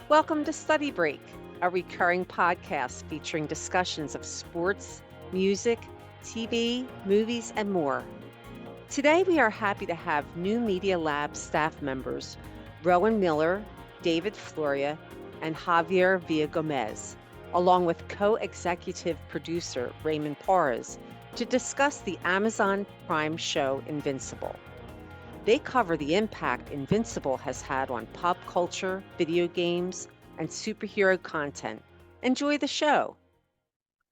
Welcome to Study Break, a recurring podcast featuring discussions of sports, music, TV, movies, and more. Today, we are happy to have new Media Lab staff members Rowan Miller, David Floria, and Javier Villagomez, along with co-executive producer Raymond Porras, to discuss the Amazon Prime show Invincible. They cover the impact Invincible has had on pop culture, video games, and superhero content. Enjoy the show.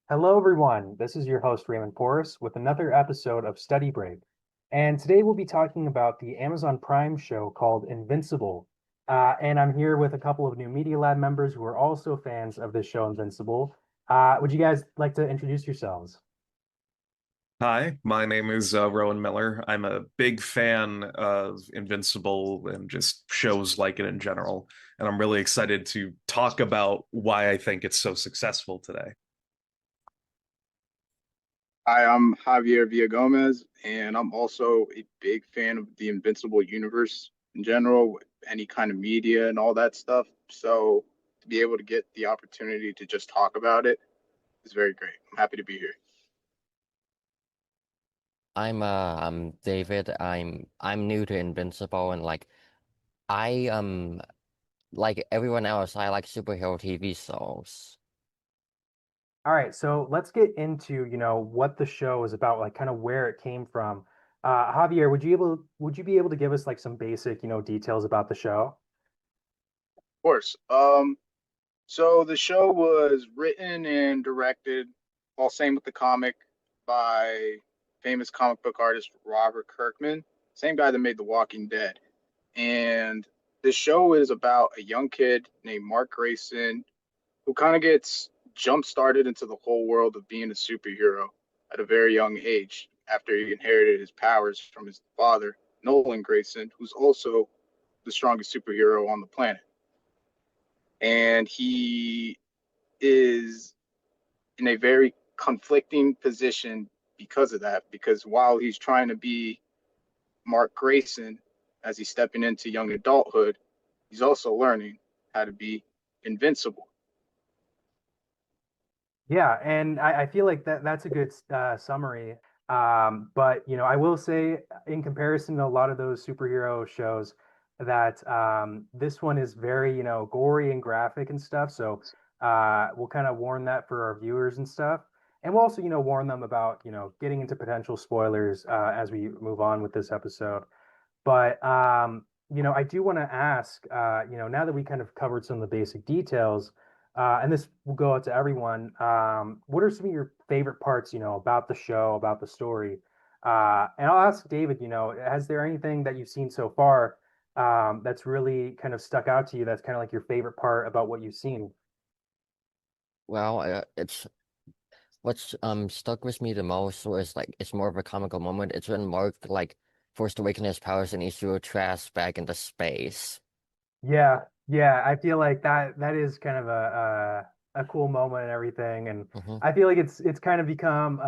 Hello, everyone. This is your host, Raymond Porras, with another episode of Study Break. And today we'll be talking about the Amazon Prime show called Invincible. And I'm here with a couple of new Media Lab members who are also fans of this show, Invincible. Would you guys like to introduce yourselves? Hi, my name is Rowan Miller. I'm a big fan of Invincible and just shows like it in general. And I'm really excited to talk about why I think it's so successful today. Hi, I'm Javier Villagomez, and I'm also a big fan of the Invincible universe in general, any kind of media and all that stuff. So to be able to get the opportunity to just talk about it is very great. I'm happy to be here. I'm David. I'm new to Invincible and I like everyone else, I like superhero TV shows. All right, so let's get into, what the show is about, like kind of where it came from. Javier, would you be able to give us like some basic, details about the show? Of course. So the show was written and directed, all same with the comic, by famous comic book artist Robert Kirkman, same guy that made The Walking Dead. And the show is about a young kid named Mark Grayson who kind of gets jump started into the whole world of being a superhero at a very young age after he inherited his powers from his father, Nolan Grayson, who's also the strongest superhero on the planet. And he is in a very conflicting position because of that, because while he's trying to be Mark Grayson as he's stepping into young adulthood, he's also learning how to be invincible. Yeah, and I feel like that's a good summary. But I will say, in comparison to a lot of those superhero shows, that this one is very gory and graphic and stuff. So we'll kind of warn that for our viewers and stuff, and we'll also warn them about getting into potential spoilers as we move on with this episode. But I do want to ask, now that we kind of covered some of the basic details, and this will go out to everyone, what are some of your favorite parts, about the show, about the story? And I'll ask David, has there anything that you've seen so far that's really kind of stuck out to you, that's kind of like your favorite part about what you've seen? Well, it's what's stuck with me the most was it's more of a comical moment. It's when Mark forced to awaken his powers and he threw trash back into space. Yeah, yeah, I feel like that is kind of a cool moment and everything, and hmm I feel like it's kind of become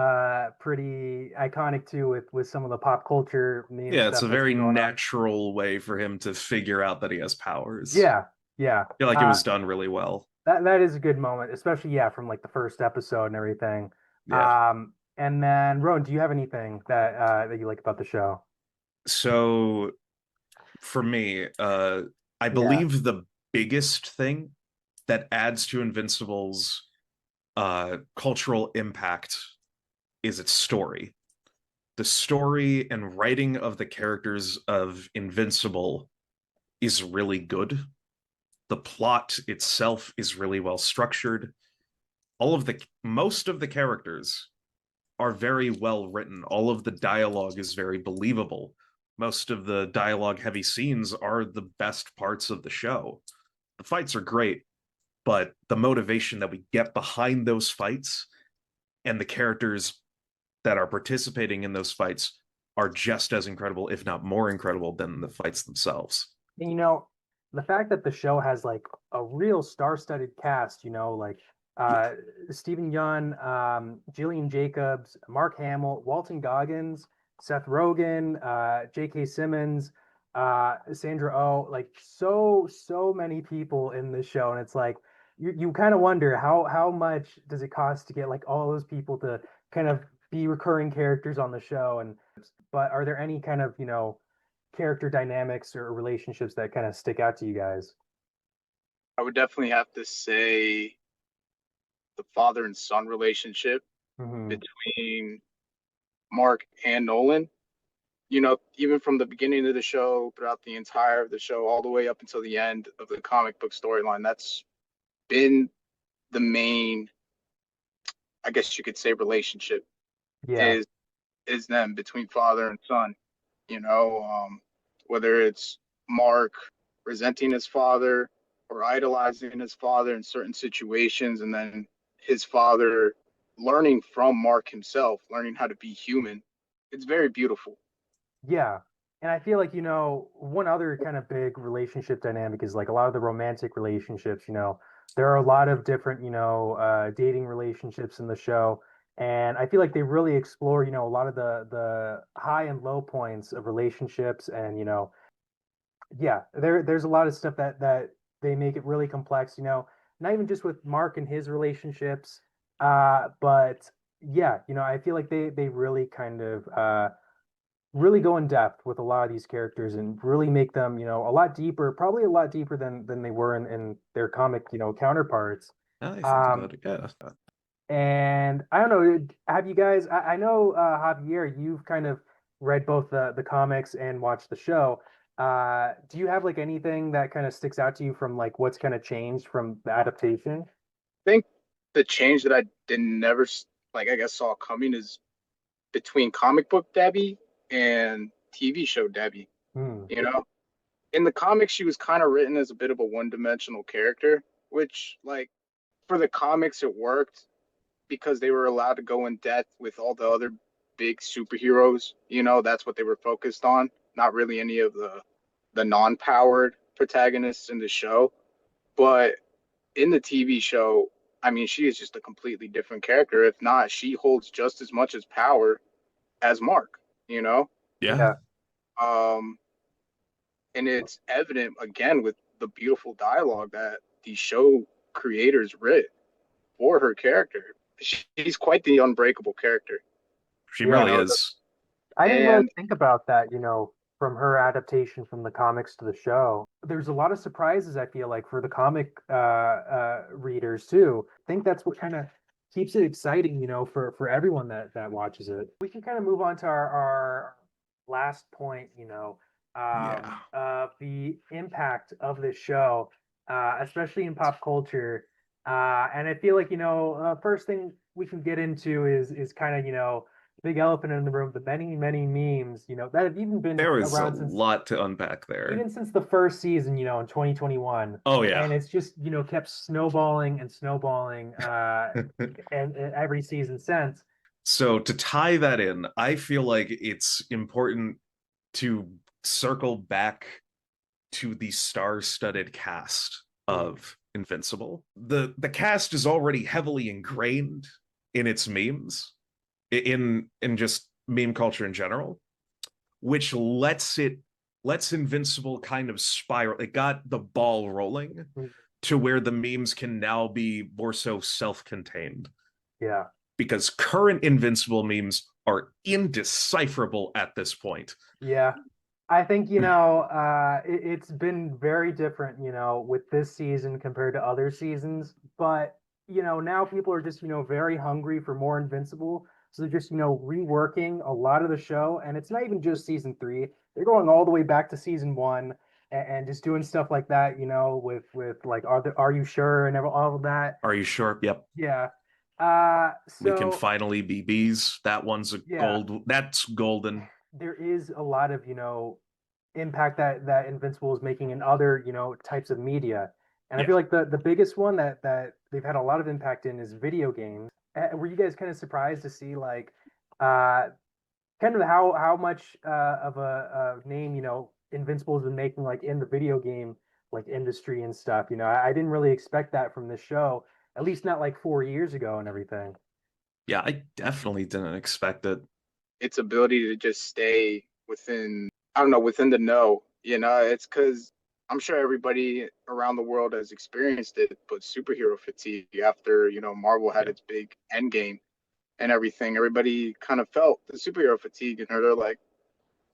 pretty iconic too with some of the pop culture meme Yeah, it's stuff a that's very been going on. natural way for him to figure out that he has powers. Yeah, yeah, I feel like it was done really well. that is a good moment, especially from like the first episode and everything. Yeah. And then Rowan, do you have anything that you like about the show? So for me, I Yeah, believe the biggest thing that adds to Invincible's cultural impact is its story. The story and writing of the characters of Invincible is really good. The plot itself is really well structured. Most of the characters are very well written. All of the dialogue is very believable. Most of the dialogue heavy scenes are the best parts of the show. The fights are great, but the motivation that we get behind those fights and the characters that are participating in those fights are just as incredible, if not more incredible, than the fights themselves. and the fact that the show has like a real star-studded cast, like uh Stephen Yeun, Gillian Jacobs, Mark Hamill, Walton Goggins, Seth Rogen, J.K. Simmons, Sandra Oh, like so many people in this show, and it's like you kind of wonder how much does it cost to get like all those people to kind of be recurring characters on the show. And but are there any kind of character dynamics or relationships that kind of stick out to you guys? I would definitely have to say the father and son relationship Hmm. between Mark and Nolan. Even from the beginning of the show, throughout the entire of the show, all the way up until the end of the comic book storyline, that's been the main, I guess you could say, relationship Yeah, is them between father and son. You know, whether it's Mark resenting his father or idolizing his father in certain situations, and then his father learning from Mark himself, learning how to be human. It's very beautiful. yeah. And I feel like, one other kind of big relationship dynamic is like a lot of the romantic relationships, there are a lot of different, dating relationships in the show. And I feel like they really explore, a lot of the high and low points of relationships. And, yeah, there's a lot of stuff that they make it really complex, not even just with Mark and his relationships, but yeah, I feel like they really kind of really go in depth with a lot of these characters and really make them, a lot deeper, probably a lot deeper than they were in their comic, counterparts. Now I think Um, about it, yeah. and I don't know, have you guys? I know Javier, you've kind of read both the comics and watched the show. Do you have like anything that kind of sticks out to you from like what's kind of changed from the adaptation? I think the change that I did never like I guess saw coming is between comic book Debbie and TV show Debbie. Hmm. You know, in the comics, she was kind of written as a bit of a one-dimensional character, which, like, for the comics, it worked because they were allowed to go in depth with all the other big superheroes. That's what they were focused on, not really any of the non-powered protagonists in the show. But in the TV show, I mean, she is just a completely different character. If not, she holds just as much as power as Mark, you know? Yeah. Yeah. Um, and it's evident again with the beautiful dialogue that the show creators writ for her character. She's quite the unbreakable character, She you Yeah. really know. is. I didn't really And think about that, from her adaptation from the comics to the show. There's a lot of surprises, I feel like, for the comic readers too. I think that's what kind of keeps it exciting, for everyone that watches it. We can kind of move on to our last point, Yeah. the impact of this show, especially in pop culture. And I feel like, first thing we can get into is kind of, big elephant in the room, the many memes, that have even been There is a around since lot to unpack there. even since the first season, in 2021. Oh yeah. And it's just, kept snowballing and snowballing and every season since. So to tie that in, I feel like it's important to circle back to the star-studded cast Mm. of Invincible. The cast is already heavily ingrained in its memes, in just meme culture in general, which lets Invincible kind of spiral. It got the ball rolling Mm. to where the memes can now be more so self-contained, Yeah. because current Invincible memes are indecipherable at this point. Yeah. I think, it's been very different, with this season compared to other seasons. But, now people are just, very hungry for more Invincible. So they're just, reworking a lot of the show. And it's not even just season three. They're going all the way back to season one and just doing stuff like that, with like, are you sure? And all of that. Are you sure? Yep. Yeah. We can So finally be bees. That one's a yeah, gold. That's golden. there is a lot of, impact that Invincible is making in other, types of media. And I Yeah. feel like the biggest one that they've had a lot of impact in is video games. Were you guys kind of surprised to see like uh kind of how much of a name, Invincible has been making like in the video game like industry and stuff? I didn't really expect that from this show, at least not like 4 years ago and everything. Yeah, I definitely didn't expect it. its ability to just stay within, I don't know, within the know It's because I'm sure everybody around the world has experienced it, but superhero fatigue after, Marvel had Yeah. its big end game and everything. Everybody kind of felt the superhero fatigue, and they're like,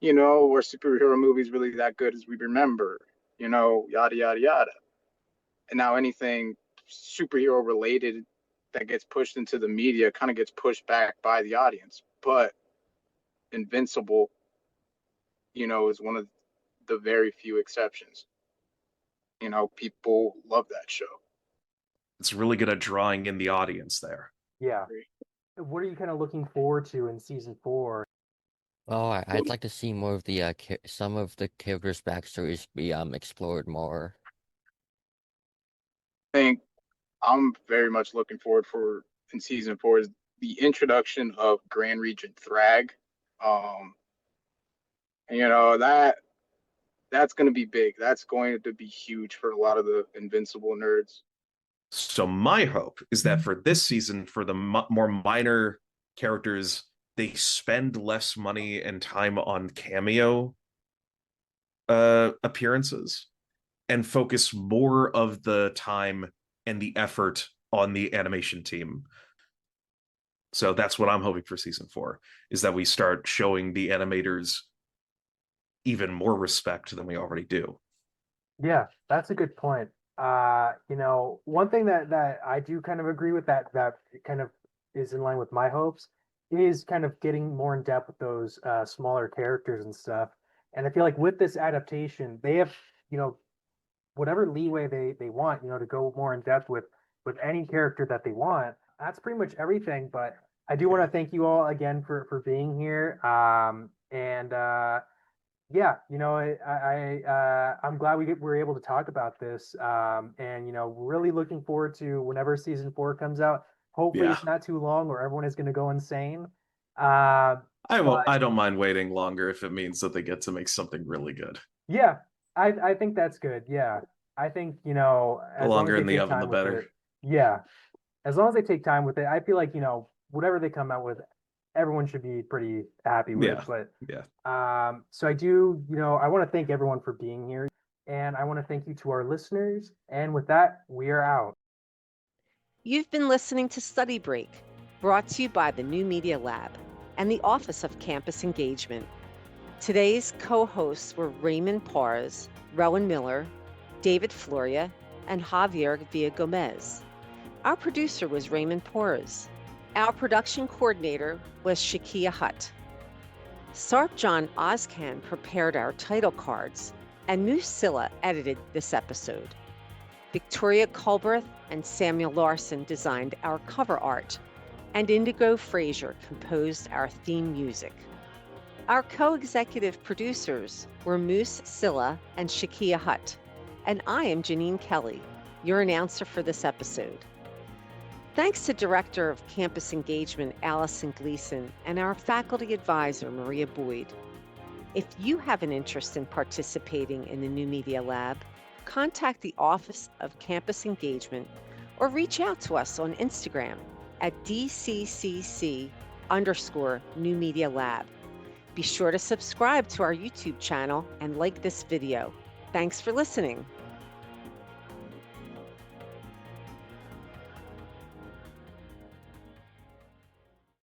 were superhero movies really that good as we remember? Yada, yada, yada. And now anything superhero related that gets pushed into the media kind of gets pushed back by the audience. But Invincible, is one of the very few exceptions. People love that show. It's really good at drawing in the audience there. Yeah. What are you kind of looking forward to in season 4? Well, I'd like to see more of the some of the characters' backstories be explored more. I think I'm very much looking forward for in season 4 is the introduction of Grand Regent Thrag. And, that's going to be big. That's going to be huge for a lot of the Invincible nerds. So my hope is that for this season, for the more minor characters, they spend less money and time on cameo appearances and focus more of the time and the effort on the animation team. So that's what I'm hoping for season 4, is that we start showing the animators even more respect than we already do. Yeah, that's a good point. One thing that I do kind of agree with that kind of is in line with my hopes is kind of getting more in depth with those smaller characters and stuff. And I feel like with this adaptation, they have, whatever leeway they want, to go more in depth with any character that they want. That's pretty much everything. But I do want to thank you all again for being here. Yeah, I'm glad we were able to talk about this. And really looking forward to whenever season 4 comes out. Hopefully, Yeah. it's not too long, or everyone is going to go insane. I don't mind waiting longer if it means that they get to make something really good. Yeah, I think that's good. Yeah, I think The as long longer as in they the take oven, the time with better. it. Yeah, as long as they take time with it, I feel like whatever they come out with, everyone should be pretty happy with. Yeah. But Yeah. so I do, I want to thank everyone for being here, and I want to thank you to our listeners. And with that, we are out. You've been listening to Study Break, brought to you by the New Media Lab and the Office of Campus Engagement. Today's co-hosts were Raymond Pars, Rowan Miller, David Floria, and Javier Villagomez. Our producer was Raymond Pars. Our production coordinator was Shakia Hutt. Sarp John Ozcan prepared our title cards, and Moose Silla edited this episode. Victoria Culberth and Samuel Larson designed our cover art, and Indigo Fraser composed our theme music. Our co-executive producers were Moose Silla and Shakia Hutt, and I am Janine Kelly, your announcer for this episode. Thanks to Director of Campus Engagement, Allison Gleason, and our faculty advisor, Maria Boyd. If you have an interest in participating in the New Media Lab, contact the Office of Campus Engagement or reach out to us on Instagram at DCCC_New Media Lab. Be sure to subscribe to our YouTube channel and like this video. Thanks for listening.